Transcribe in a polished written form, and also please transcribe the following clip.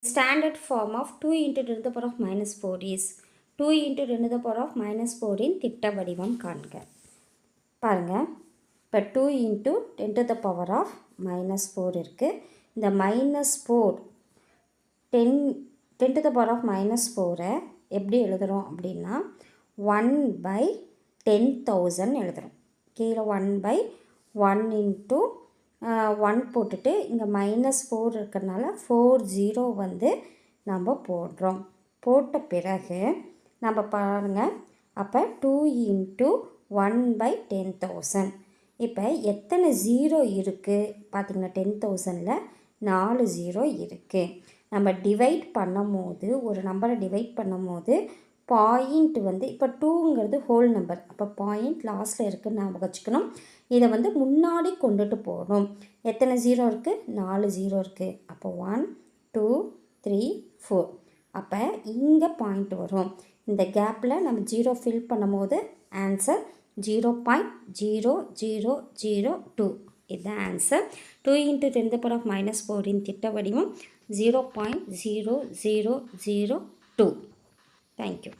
Standard form of 2 into 10 to the power of minus 4 is 2 into 10 to the power of minus 4 இன் திட்ட வடிவம் காண்க. பாருங்க, இப்போ 2 into 10 to the power of minus 4 இருக்குது. இந்த minus 4 10 to the power of minus 4 எப்படி எழுதுகிறோம் அப்படின்னா 1 by 10,000 எழுதுகிறோம். கீழே 1 by 1 into 1 போட்டுட்டு இங்கே -4 இருக்கிறதுனால 40 வந்து நம்ம போடுறோம். போட்ட பிறகு நம்ம பாருங்கள், அப்போ 2 into 1 by 10,000. இப்போ எத்தனை 0 இருக்குது பார்த்திங்கன்னா 10,000ல் 4 0 இருக்குது. நம்ம டிவைட் பண்ணும் போது ஒரு நம்பரை டிவைட் பண்ணும் போது பாயிண்ட் வந்து இப்போ 2ங்கிறது ஹோல் நம்பர், அப்போ பாயிண்ட் லாஸ்ட்டில் இருக்குதுன்னு ஞாபகம் வச்சுக்கணும். இதை வந்து முன்னாடி கொண்டுட்டு போகணும். எத்தனை 0 இருக்குது? 4 0 இருக்குது. அப்போ 1 2 3 4. அப்போ இங்கே பாயிண்ட் வரும். இந்த கேப்பில் நம்ம 0 ஃபில் பண்ணும் போது ஆன்சர் 0.0002. இதுதான் answer. 2 into 10 to the power of minus 4 இன் திட்ட வடிவம் 0.0002. Thank you.